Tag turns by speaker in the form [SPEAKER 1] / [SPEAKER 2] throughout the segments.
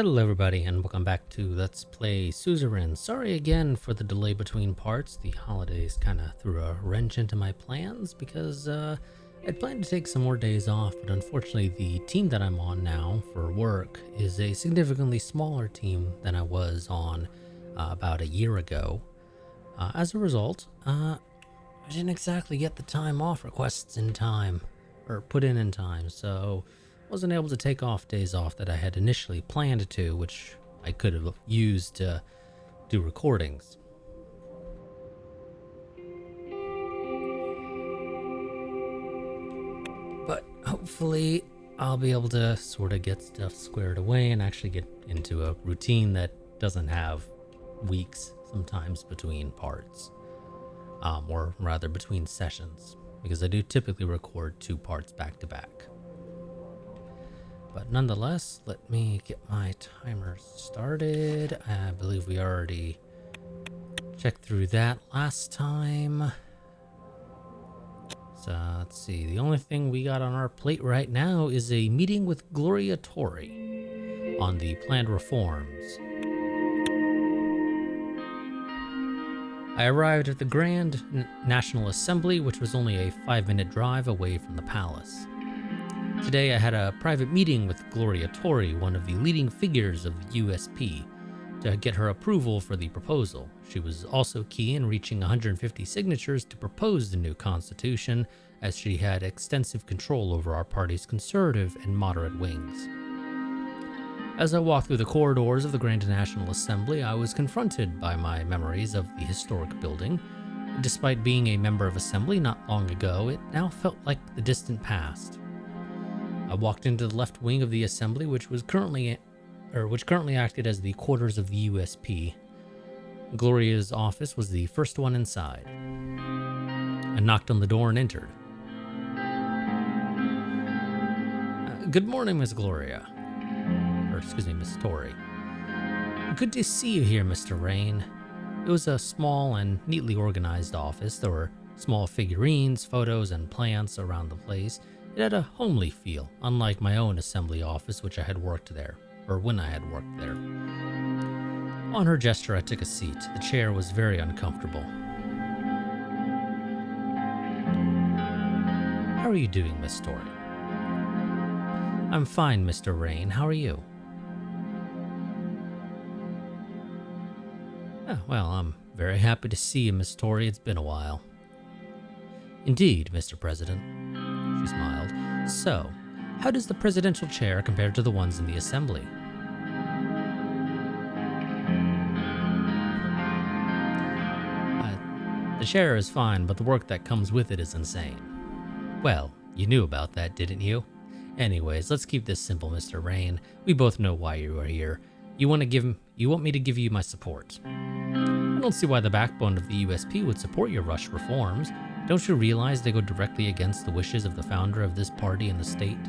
[SPEAKER 1] Hello everybody and welcome back to Let's Play Suzerain. Sorry again for the delay between parts. The holidays kind of threw a wrench into my plans because I'd planned to take some more days off, but unfortunately the team that I'm on now for work is a significantly smaller team than I was on about a year ago. As a result, I didn't exactly get the time off requests in time, or put in time, so wasn't able to take off days off that I had initially planned to, which I could have used to do recordings. But hopefully I'll be able to sort of get stuff squared away and actually get into a routine that doesn't have weeks sometimes between parts, or rather between sessions, because I do typically record 2 parts back to back. But nonetheless, let me get my timer started. I believe we already checked through that last time. So let's see, the only thing we got on our plate right now is a meeting with Gloria Tori on the planned reforms. I arrived at the Grand National Assembly, which was only a 5-minute drive away from the palace. Today I had a private meeting with Gloria Tori, one of the leading figures of the USP, to get her approval for the proposal. She was also key in reaching 150 signatures to propose the new constitution, as she had extensive control over our party's conservative and moderate wings. As I walked through the corridors of the Grand National Assembly, I was confronted by my memories of the historic building. Despite being a member of Assembly not long ago, it now felt like the distant past. I walked into the left wing of the assembly, which currently acted as the quarters of the USP. Gloria's office was the first one inside. I knocked on the door and entered. Good morning, Miss Gloria. Miss Tori. Good to see you here, Mr. Rain. It was a small and neatly organized office. There were small figurines, photos, and plants around the place. It had a homely feel, unlike my own assembly office, which I had worked there, or when I had worked there. On her gesture, I took a seat. The chair was very uncomfortable. How are you doing, Miss Tori? I'm fine, Mr. Rain. How are you? Well, I'm very happy to see you, Miss Tori. It's been a while. Indeed, Mr. President. She smiled. So, how does the presidential chair compare to the ones in the assembly? The chair is fine, but the work that comes with it is insane. Well, you knew about that, didn't you? Anyways, let's keep this simple, Mr. Rain. We both know why you are here. You want me to give you my support. I don't see why the backbone of the USP would support your rush reforms. Don't you realize they go directly against the wishes of the founder of this party and the state?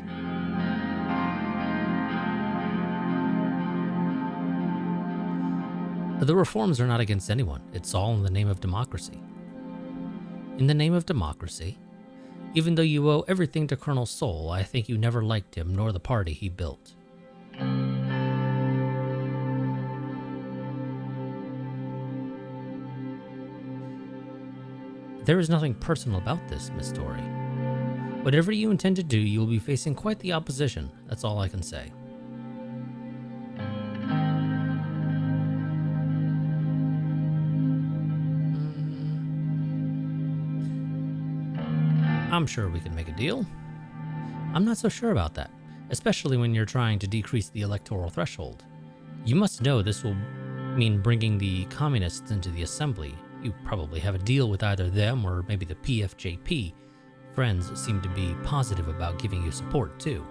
[SPEAKER 1] The reforms are not against anyone. It's all in the name of democracy. In the name of democracy? Even though you owe everything to Colonel Sol, I think you never liked him nor the party he built. There is nothing personal about this, Miss Tori. Whatever you intend to do, you will be facing quite the opposition. That's all I can say. I'm sure we can make a deal. I'm not so sure about that, especially when you're trying to decrease the electoral threshold. You must know this will mean bringing the communists into the assembly. You probably have a deal with either them or maybe the PFJP. Friends seem to be positive about giving you support, too.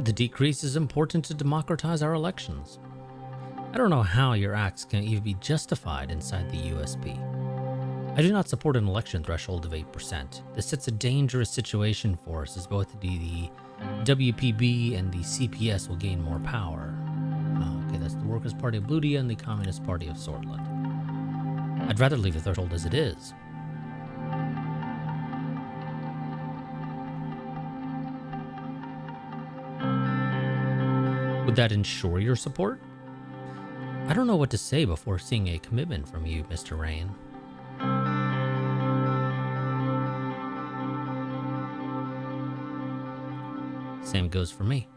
[SPEAKER 1] The decrease is important to democratize our elections. I don't know how your acts can even be justified inside the USP. I do not support an election threshold of 8%. This sets a dangerous situation for us, as both the WPB and the CPS will gain more power. Okay, that's the Workers' Party of Bludia and the Communist Party of Sordland. I'd rather leave the threshold as it is. Would that ensure your support? I don't know what to say before seeing a commitment from you, Mr. Rain. Same goes for me.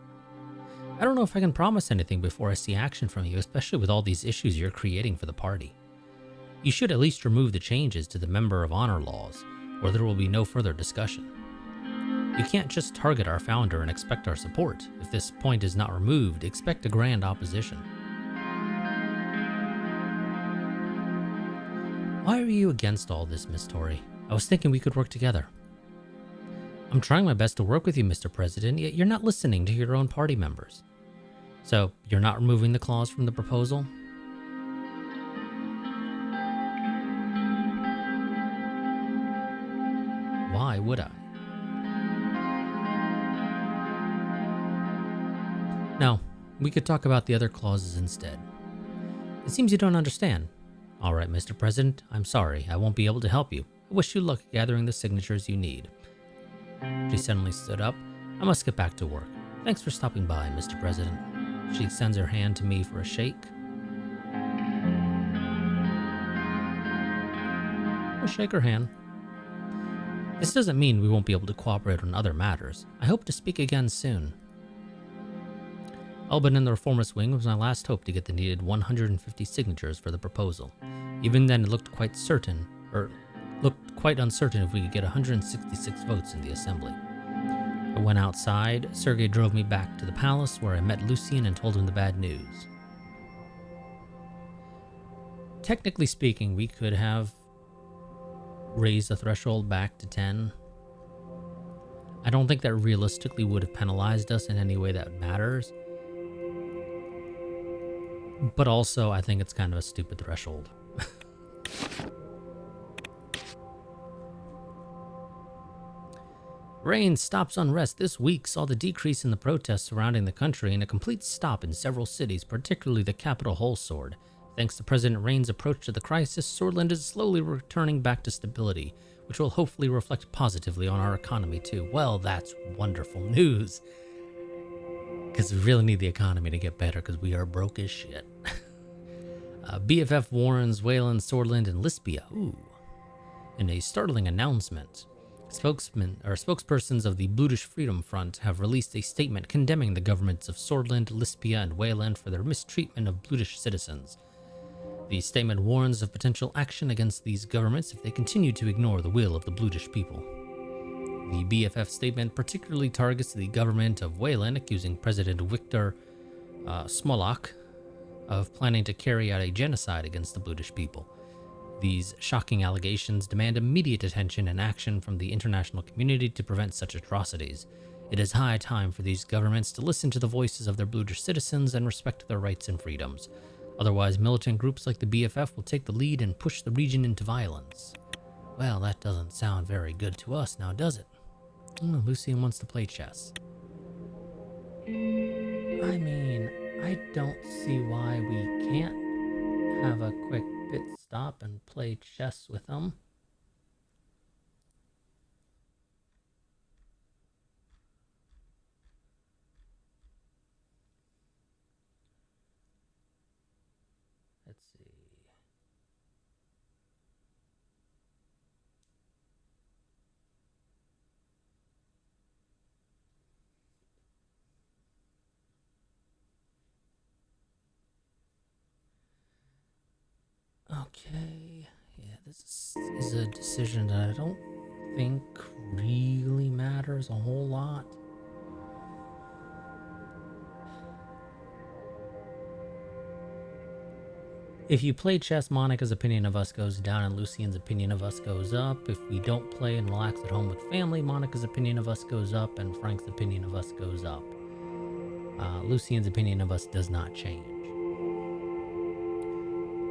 [SPEAKER 1] I don't know if I can promise anything before I see action from you, especially with all these issues you're creating for the party. You should at least remove the changes to the Member of Honor laws, or there will be no further discussion. You can't just target our founder and expect our support. If this point is not removed, expect a grand opposition. Why are you against all this, Miss Tori? I was thinking we could work together. I'm trying my best to work with you, Mr. President, yet you're not listening to your own party members. So, you're not removing the clause from the proposal? Why would I? No, we could talk about the other clauses instead. It seems you don't understand. All right, Mr. President, I'm sorry. I won't be able to help you. I wish you luck gathering the signatures you need. She suddenly stood up. I must get back to work. Thanks for stopping by, Mr. President. She extends her hand to me for a shake. I'll shake her hand. This doesn't mean we won't be able to cooperate on other matters. I hope to speak again soon. Albin in the Reformist Wing was my last hope to get the needed 150 signatures for the proposal. Even then, it looked quite uncertain if we could get 166 votes in the assembly. I went outside. Sergei drove me back to the palace where I met Lucian and told him the bad news. Technically speaking, we could have raised the threshold back to 10. I don't think that realistically would have penalized us in any way that matters. But also, I think it's kind of a stupid threshold. Rain stops unrest this week saw the decrease in the protests surrounding the country and a complete stop in several cities, particularly the capital Holsword. Thanks to President Rain's approach to the crisis, Sordland is slowly returning back to stability, which will hopefully reflect positively on our economy too. Well, that's wonderful news. Because we really need the economy to get better because we are broke as shit. BFF warns Wayland, Sordland, and Lispia. Ooh. In a startling announcement, spokespersons of the Blutish Freedom Front have released a statement condemning the governments of Sordland, Lispia, and Wayland for their mistreatment of Blutish citizens. The statement warns of potential action against these governments if they continue to ignore the will of the Blutish people. The BFF statement particularly targets the government of Wayland, accusing President Viktor Smolak of planning to carry out a genocide against the Blutish people. These shocking allegations demand immediate attention and action from the international community to prevent such atrocities. It is high time for these governments to listen to the voices of their Blutish citizens and respect their rights and freedoms. Otherwise, militant groups like the BFF will take the lead and push the region into violence. Well, that doesn't sound very good to us now, does it? Oh, Lucian wants to play chess. I mean, I don't see why we can't have a quick pit stop and play chess with him. Let's see. Okay, yeah, this is a decision that I don't think really matters a whole lot. If you play chess, Monica's opinion of us goes down and Lucian's opinion of us goes up. If we don't play and relax at home with family, Monica's opinion of us goes up and Frank's opinion of us goes up. Lucian's opinion of us does not change.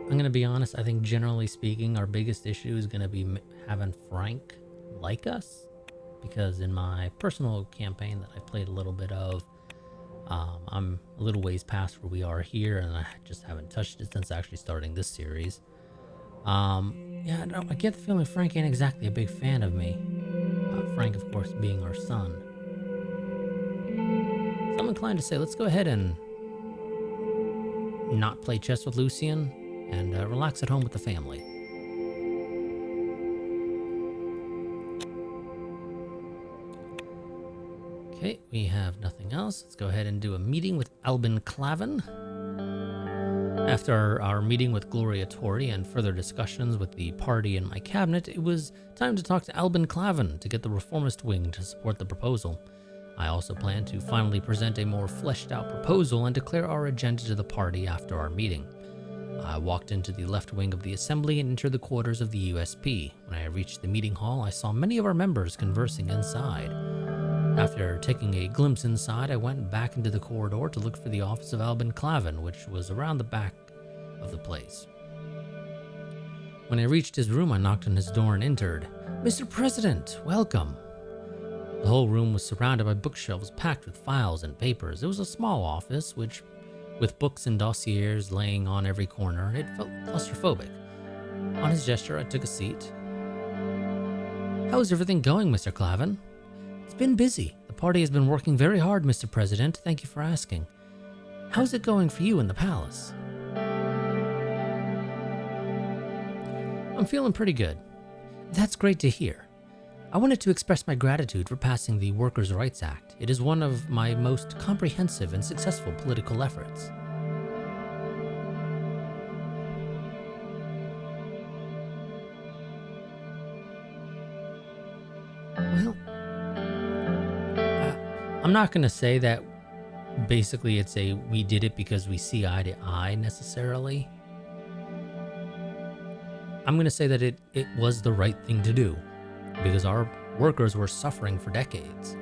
[SPEAKER 1] I'm going to be honest, I think generally speaking, our biggest issue is going to be having Frank like us. Because in my personal campaign that I played a little bit of, I'm a little ways past where we are here, and I just haven't touched it since actually starting this series. Yeah, I get the feeling Frank ain't exactly a big fan of me. Frank, of course, being our son. So I'm inclined to say, let's go ahead and not play chess with Lucian and relax at home with the family. Okay, we have nothing else. Let's go ahead and do a meeting with Albin Clavin. After our meeting with Gloria Tori and further discussions with the party and my cabinet, it was time to talk to Albin Clavin to get the reformist wing to support the proposal. I also plan to finally present a more fleshed out proposal and declare our agenda to the party after our meeting. I walked into the left wing of the assembly and entered the quarters of the USP. When I reached the meeting hall, I saw many of our members conversing inside. After taking a glimpse inside, I went back into the corridor to look for the office of Albin Clavin, which was around the back of the place. When I reached his room, I knocked on his door and entered. "Mr. President, welcome." The whole room was surrounded by bookshelves packed with files and papers. It was a small office, with books and dossiers laying on every corner. It felt claustrophobic. On his gesture, I took a seat. "How is everything going, Mr. Clavin?" "It's been busy. The party has been working very hard, Mr. President. Thank you for asking. How's it going for you in the palace?" "I'm feeling pretty good." "That's great to hear. I wanted to express my gratitude for passing the Workers' Rights Act. It is one of my most comprehensive and successful political efforts." Well, I'm not going to say that basically it's we did it because we see eye to eye necessarily. I'm going to say that it was the right thing to do, because our workers were suffering for decades.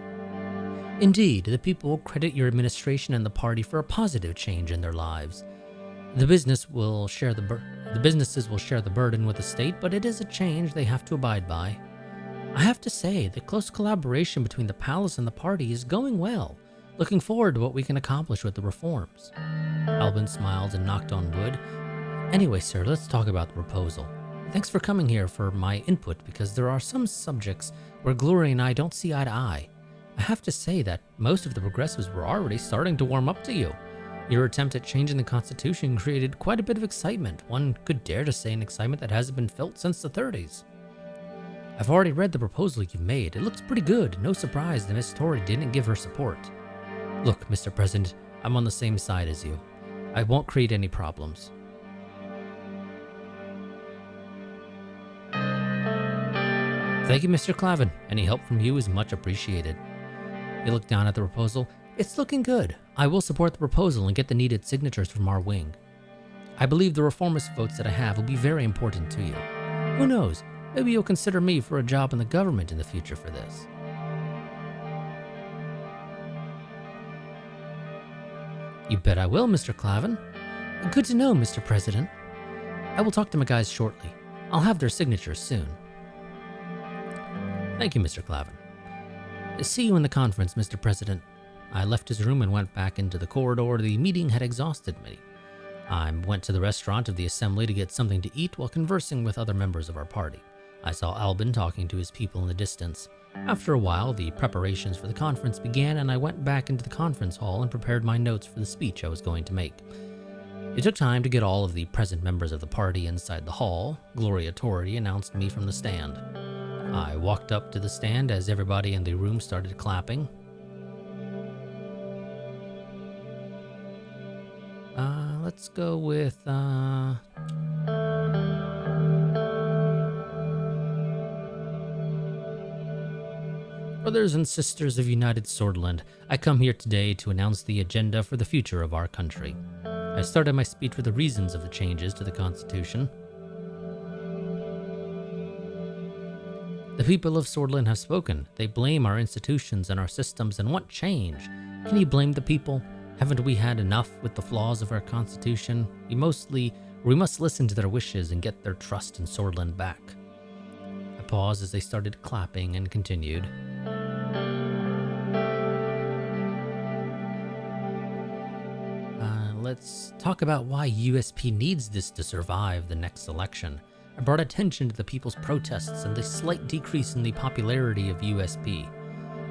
[SPEAKER 1] Indeed, the people will credit your administration and the party for a positive change in their lives. The businesses will share the burden with the state, but it is a change they have to abide by. I have to say, the close collaboration between the palace and the party is going well. Looking forward to what we can accomplish with the reforms. Albin smiled and knocked on wood. "Anyway, sir, let's talk about the proposal. Thanks for coming here for my input, because there are some subjects where Gloria and I don't see eye to eye. I have to say that most of the progressives were already starting to warm up to you. Your attempt at changing the Constitution created quite a bit of excitement. One could dare to say an excitement that hasn't been felt since the 30s. I've already read the proposal you've made. It looks pretty good. No surprise that Miss Tory didn't give her support. Look, Mr. President, I'm on the same side as you. I won't create any problems." "Thank you, Mr. Clavin. Any help from you is much appreciated." He looked down at the proposal. "It's looking good. I will support the proposal and get the needed signatures from our wing. I believe the reformist votes that I have will be very important to you. Who knows? Maybe you'll consider me for a job in the government in the future for this." "You bet I will, Mr. Clavin." "Good to know, Mr. President. I will talk to my guys shortly. I'll have their signatures soon." "Thank you, Mr. Clavin. See you in the conference, Mr. President." I left his room and went back into the corridor. The meeting had exhausted me. I went to the restaurant of the assembly to get something to eat while conversing with other members of our party. I saw Albin talking to his people in the distance. After a while, the preparations for the conference began, and I went back into the conference hall and prepared my notes for the speech I was going to make. It took time to get all of the present members of the party inside the hall. Gloria Tori announced me from the stand. I walked up to the stand as everybody in the room started clapping. Let's go with, Brothers and sisters of United Sordland, I come here today to announce the agenda for the future of our country. I started my speech with the reasons of the changes to the Constitution. The people of Sordland have spoken. They blame our institutions and our systems and want change. Can you blame the people? Haven't we had enough with the flaws of our Constitution? We must listen to their wishes and get their trust in Sordland back. I paused as they started clapping and continued. Let's talk about why USP needs this to survive the next election. I brought attention to the people's protests and the slight decrease in the popularity of USP.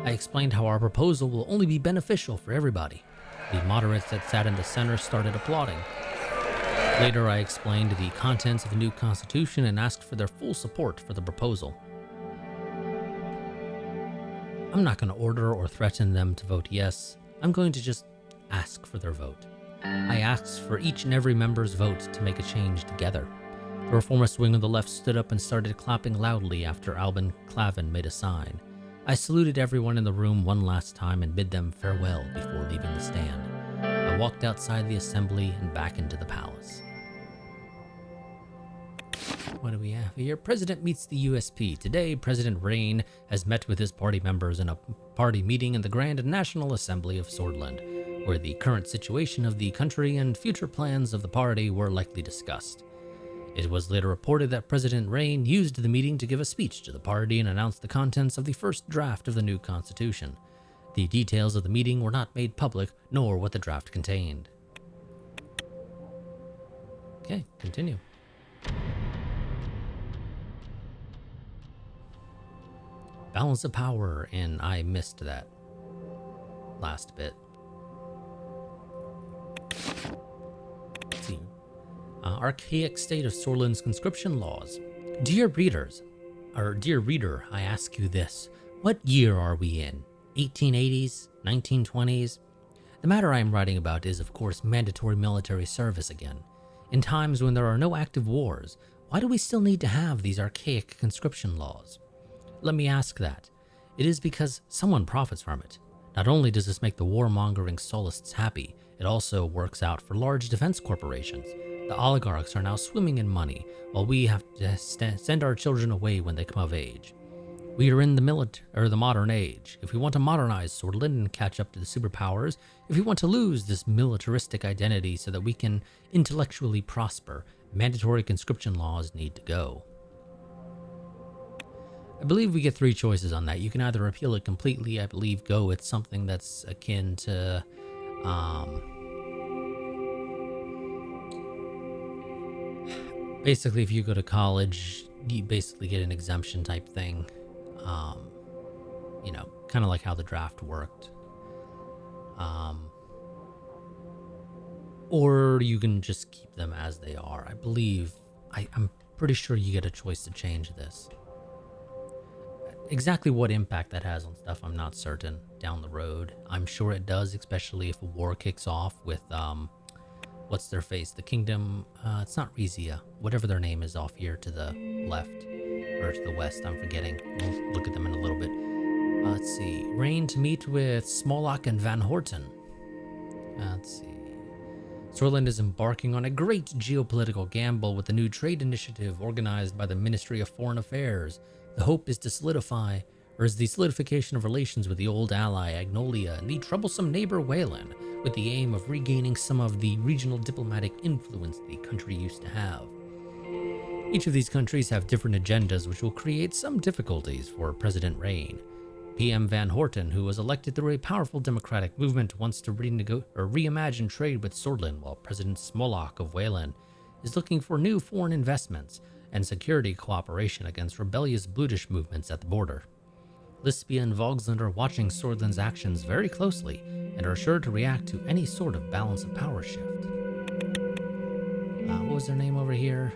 [SPEAKER 1] I explained how our proposal will only be beneficial for everybody. The moderates that sat in the center started applauding. Later, I explained the contents of the new constitution and asked for their full support for the proposal. I'm not going to order or threaten them to vote yes. I'm going to just ask for their vote. I asked for each and every member's vote to make a change together. The reformist wing on the left stood up and started clapping loudly after Albin Clavin made a sign. I saluted everyone in the room one last time and bid them farewell before leaving the stand. I walked outside the assembly and back into the palace. What do we have here? President meets the USP. Today, President Rain has met with his party members in a party meeting in the Grand National Assembly of Sordland, where the current situation of the country and future plans of the party were likely discussed. It was later reported that President Rain used the meeting to give a speech to the party and announce the contents of the first draft of the new constitution. The details of the meeting were not made public, nor what the draft contained. Okay, continue. Balance of power, and I missed that last bit. Let's see. Archaic state of Sordland's conscription laws. Dear readers, or dear reader, I ask you this. What year are we in? 1880s? 1920s? The matter I am writing about is, of course, mandatory military service again. In times when there are no active wars, why do we still need to have these archaic conscription laws? Let me ask that. It is because someone profits from it. Not only does this make the warmongering solists happy, it also works out for large defense corporations. The oligarchs are now swimming in money, while we have to send our children away when they come of age. We are in the modern age. If we want to modernize Sordland and catch up to the superpowers, if we want to lose this militaristic identity so that we can intellectually prosper, mandatory conscription laws need to go. I believe we get three choices on that. You can either repeal it completely, I believe go with something that's akin to, basically if you go to college, you basically get an exemption type thing. You know, kind of like how the draft worked. Or you can just keep them as they are. I believe, I'm pretty sure you get a choice to change this. Exactly what impact that has on stuff, I'm not certain down the road. I'm sure it does, especially if a war kicks off with, what's their face? The kingdom, it's not Rizia, whatever their name is off here to the left, or to the west, I'm forgetting. We'll look at them in a little bit. Let's see, Rain to meet with Smolak and Van Horten. Let's see. Sordland is embarking on a great geopolitical gamble with the new trade initiative organized by the Ministry of Foreign Affairs. The hope is to solidify, or is the solidification of relations with the old ally Agnolia and the troublesome neighbor Wayland, with the aim of regaining some of the regional diplomatic influence the country used to have. Each of these countries have different agendas which will create some difficulties for President Rain. PM Van Horten, who was elected through a powerful democratic movement, wants to reimagine trade with Sordland, while President Smolak of Wayland is looking for new foreign investments and security cooperation against rebellious Blutish movements at the border. Lispia and Vogsland are watching Sordland's actions very closely and are sure to react to any sort of balance of power shift. What was their name over here?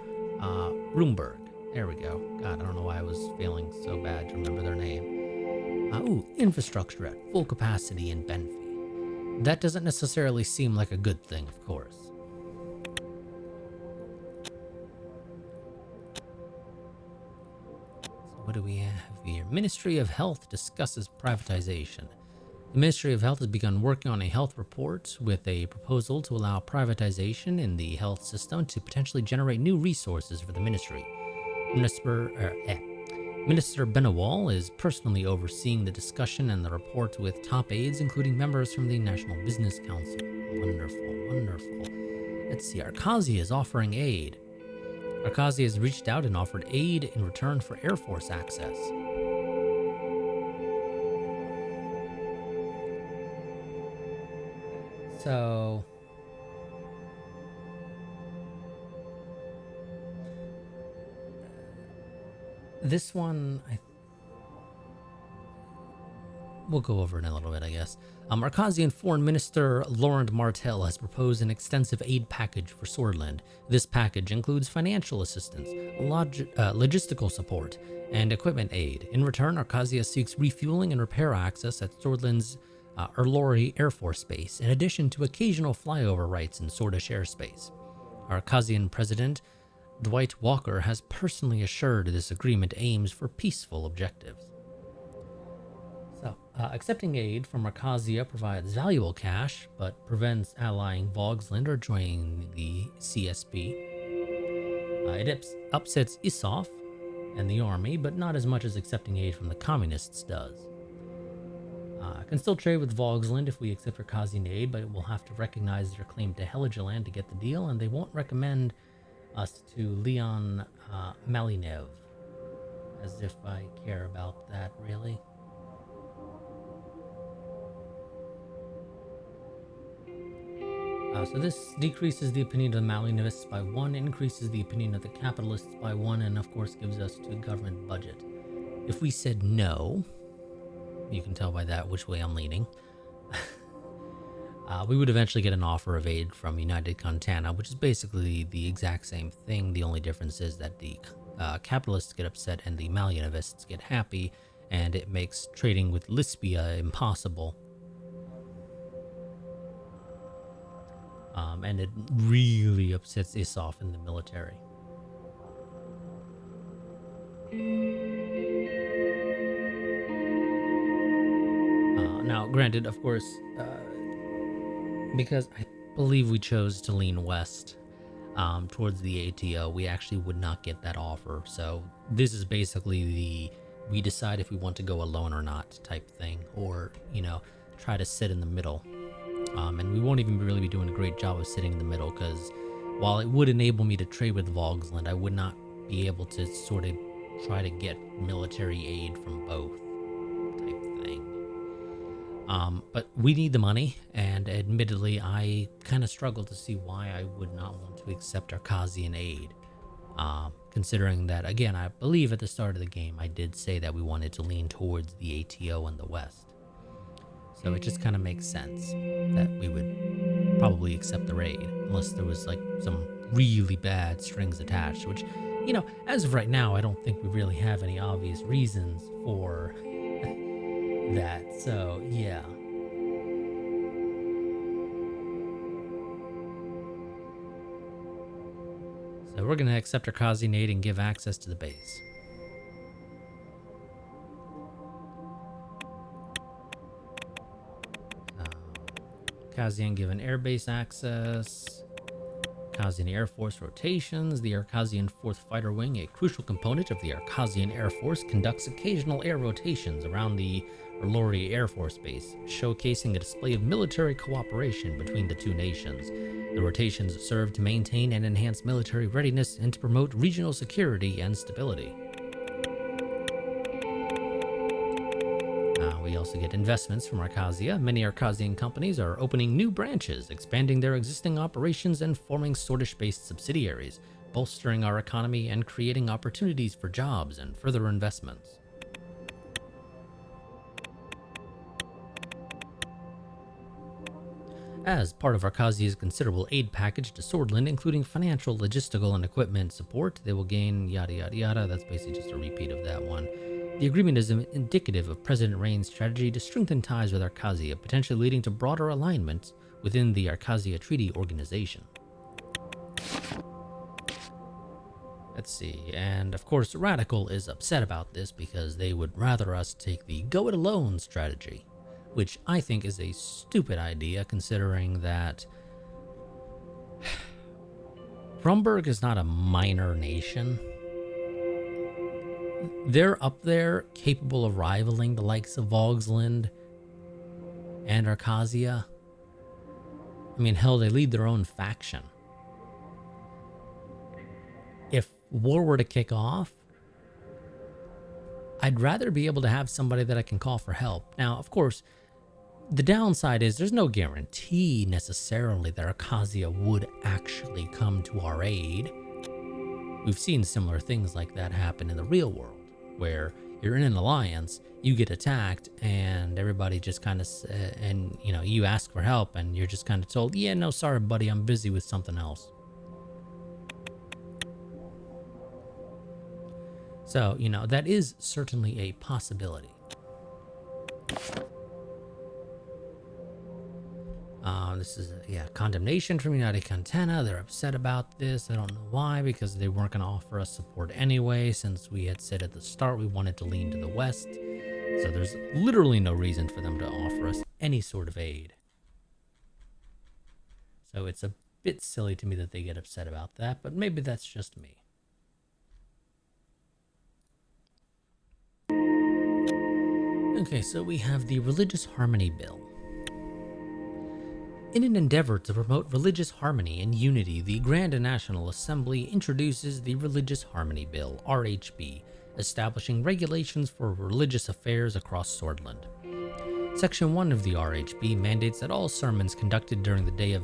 [SPEAKER 1] Roomberg. There we go. God, I don't know why I was feeling so bad to remember their name. Infrastructure at full capacity in Benfey. That doesn't necessarily seem like a good thing, of course. What do we have here? Ministry of Health discusses privatization. The Ministry of Health has begun working on a health report with a proposal to allow privatization in the health system to potentially generate new resources for the ministry. Minister Benawal is personally overseeing the discussion and the report with top aides, including members from the National Business Council. Wonderful, wonderful. Let's see, Arkazi is offering aid. Arkazi has reached out and offered aid in return for Air Force access. So this one, we'll go over it in a little bit, I guess. Arcasian Foreign Minister Laurent Martel has proposed an extensive aid package for Sordland. This package includes financial assistance, logistical support, and equipment aid. In return, Arcasia seeks refueling and repair access at Sordland's Erlori Air Force Base, in addition to occasional flyover rights in Sordish airspace. Arcasian President Dwight Walker has personally assured this agreement aims for peaceful objectives. So, accepting aid from Arcasia provides valuable cash, but prevents allying Vogsland or joining the CSP. It upsets Issof and the army, but not as much as accepting aid from the communists does. Can still trade with Vogsland if we accept Arcasian aid, but it will have to recognize their claim to Heligeland to get the deal, and they won't recommend us to Leon Malinev. As if I care about that, really. So this decreases the opinion of the Malinevists by 1, increases the opinion of the capitalists by 1, and of course gives us 2 government budget. If we said no, you can tell by that which way I'm leaning, we would eventually get an offer of aid from United Contana, which is basically the exact same thing. The only difference is that the capitalists get upset and the Malinevists get happy, and it makes trading with Lispia impossible. And it really upsets Issof in the military. Now, granted, of course, because I believe we chose to lean west towards the ATO, we actually would not get that offer. So this is basically we decide if we want to go alone or not type thing, or, try to sit in the middle. And we won't even really be doing a great job of sitting in the middle, because while it would enable me to trade with Vogsland, I would not be able to sort of try to get military aid from both type thing. But we need the money, and admittedly, I kind of struggle to see why I would not want to accept Arcasian aid. Considering that, again, I believe at the start of the game, I did say that we wanted to lean towards the ATO and the West. So it just kind of makes sense that we would probably accept the raid, unless there was like some really bad strings attached, which, as of right now, I don't think we really have any obvious reasons for that. So, yeah. So we're going to accept Arcasian aid and give access to the base. Arcasian given airbase access. Arcasian Air Force rotations. The Arcasian 4th Fighter Wing, a crucial component of the Arcasian Air Force, conducts occasional air rotations around the Erlori Air Force Base, showcasing a display of military cooperation between the two nations. The rotations serve to maintain and enhance military readiness and to promote regional security and stability. We also get investments from Arcasia. Many Arcasian companies are opening new branches, expanding their existing operations and forming Sordish-based subsidiaries, bolstering our economy and creating opportunities for jobs and further investments. As part of Arcasia's considerable aid package to Sordland, including financial, logistical, and equipment support, they will gain yada yada yada. That's basically just a repeat of that one. The agreement is indicative of President Rain's strategy to strengthen ties with Arcasia, potentially leading to broader alignment within the Arcasia Treaty Organization. Let's see, and of course Radical is upset about this because they would rather us take the go-it-alone strategy, which I think is a stupid idea considering that Brumberg is not a minor nation. They're up there capable of rivaling the likes of Vogsland and Arcasia. I mean, hell, they lead their own faction. If war were to kick off, I'd rather be able to have somebody that I can call for help. Now, of course, the downside is there's no guarantee necessarily that Arcasia would actually come to our aid. We've seen similar things like that happen in the real world, where you're in an alliance, you get attacked, and everybody just kind of, and you know, you ask for help, and you're just kind of told, yeah, no, sorry, buddy, I'm busy with something else. So, you know, that is certainly a possibility. This is, condemnation from United Cantana. They're upset about this. I don't know why, because they weren't going to offer us support anyway, since we had said at the start we wanted to lean to the west. So there's literally no reason for them to offer us any sort of aid. So it's a bit silly to me that they get upset about that, but maybe that's just me. Okay, so we have the Religious Harmony Bill. In an endeavor to promote religious harmony and unity, the Grand National Assembly introduces the Religious Harmony Bill, RHB, establishing regulations for religious affairs across Sordland. Section 1 of the RHB mandates that all sermons conducted during the day of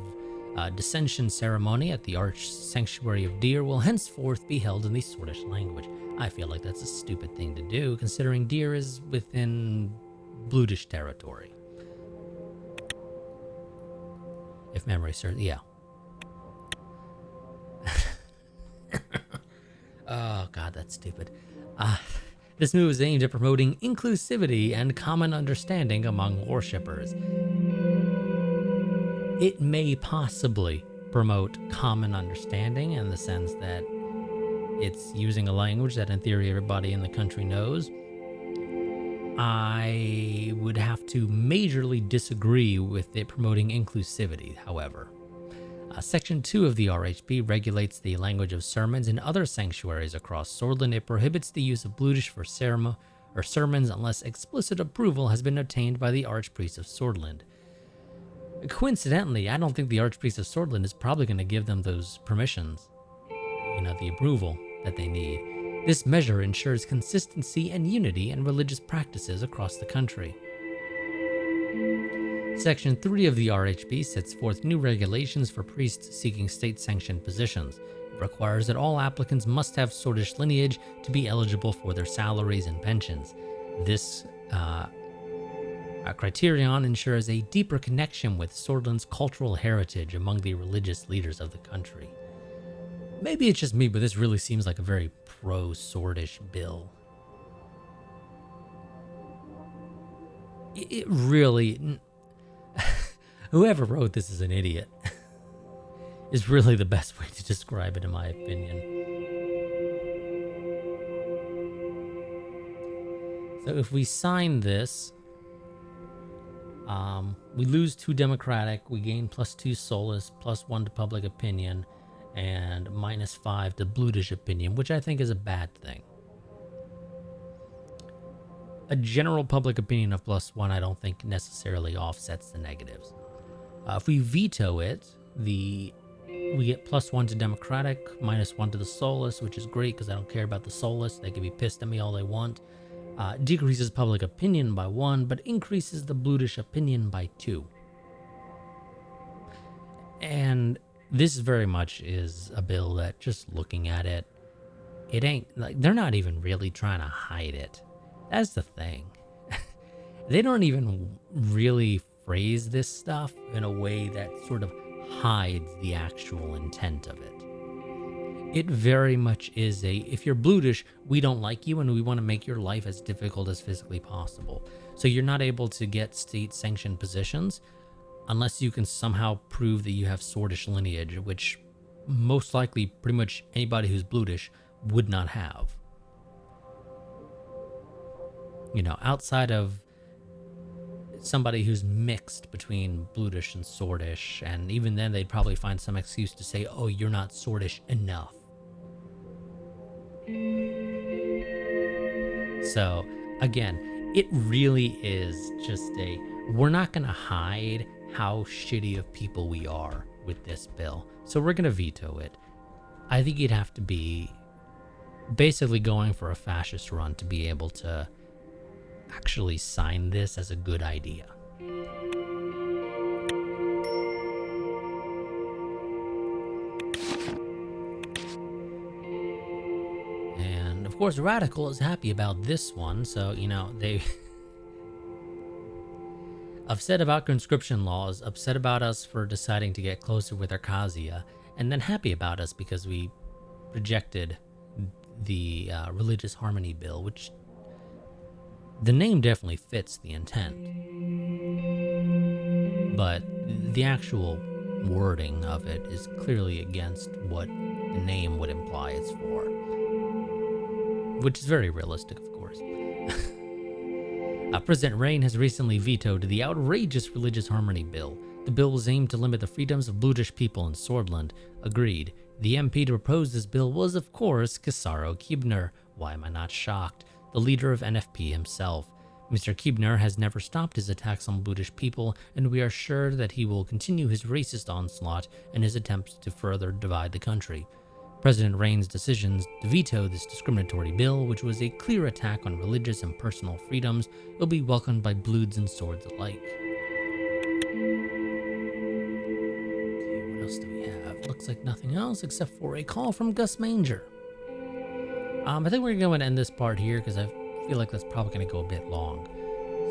[SPEAKER 1] dissension ceremony at the Arch Sanctuary of Deer will henceforth be held in the Sordish language. I feel like that's a stupid thing to do, considering Deer is within Blutish territory. If memory serves, yeah. Oh god, that's stupid. This move is aimed at promoting inclusivity and common understanding among worshippers. It may possibly promote common understanding in the sense that it's using a language that in theory everybody in the country knows. I would have to majorly disagree with it promoting inclusivity, however. Section 2 of the RHB regulates the language of sermons in other sanctuaries across Sordland. It prohibits the use of Blutish for sermons unless explicit approval has been obtained by the Archpriest of Sordland. Coincidentally, I don't think the Archpriest of Sordland is probably going to give them those permissions, the approval that they need. This measure ensures consistency and unity in religious practices across the country. Section 3 of the RHB sets forth new regulations for priests seeking state-sanctioned positions. It requires that all applicants must have Sordish lineage to be eligible for their salaries and pensions. This criterion ensures a deeper connection with Sordland's cultural heritage among the religious leaders of the country. Maybe it's just me, but this really seems like a very pro-Sordish bill. It really... Whoever wrote this is an idiot. Is really the best way to describe it, in my opinion. So if we sign this, we lose 2 democratic, we gain +2 soulless, +1 to public opinion, and -5 to Blutish opinion, which I think is a bad thing. A general public opinion of +1 I don't think necessarily offsets the negatives. If we veto it, we get +1 to democratic, -1 to the soulless, which is great because I don't care about the soulless. They can be pissed at me all they want. Decreases public opinion by 1, but increases the Blutish opinion by 2. And this very much is a bill that, just looking at it, it ain't, like, they're not even really trying to hide it. That's the thing. They don't even really phrase this stuff in a way that sort of hides the actual intent of it. It very much is if you're Blutish, we don't like you and we want to make your life as difficult as physically possible. So you're not able to get state-sanctioned positions unless you can somehow prove that you have Sordish lineage, which most likely pretty much anybody who's Blutish would not have. Outside of somebody who's mixed between Blutish and Sordish, and even then they'd probably find some excuse to say, oh, you're not Sordish enough. So, again, it really is just we're not going to hide how shitty of people we are with this bill. So we're going to veto it. I think you'd have to be basically going for a fascist run to be able to actually sign this as a good idea. And of course, Radical is happy about this one, so, you know, they... upset about conscription laws, upset about us for deciding to get closer with Arcasia, and then happy about us because we rejected the religious harmony bill, which the name definitely fits the intent. But the actual wording of it is clearly against what the name would imply it's for. Which is very realistic, of course. President Rain has recently vetoed the outrageous religious harmony bill. The bill was aimed to limit the freedoms of Bludish people in Sordland. Agreed. The MP to propose this bill was, of course, Kisaro Kibner. Why am I not shocked? The leader of NFP himself. Mr. Kibner has never stopped his attacks on Bludish people, and we are sure that he will continue his racist onslaught and his attempts to further divide the country. President Rain's decisions to veto this discriminatory bill, which was a clear attack on religious and personal freedoms, will be welcomed by Bloods and Swords alike. Okay, what else do we have? Looks like nothing else except for a call from Gus Manger. I think we're going to end this part here because I feel like that's probably going to go a bit long.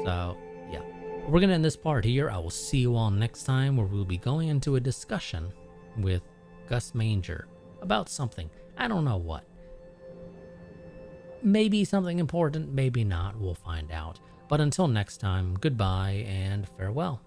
[SPEAKER 1] So, yeah. We're going to end this part here. I will see you all next time, where we'll be going into a discussion with Gus Manger about something. I don't know what. Maybe something important, maybe not. We'll find out. But until next time, goodbye and farewell.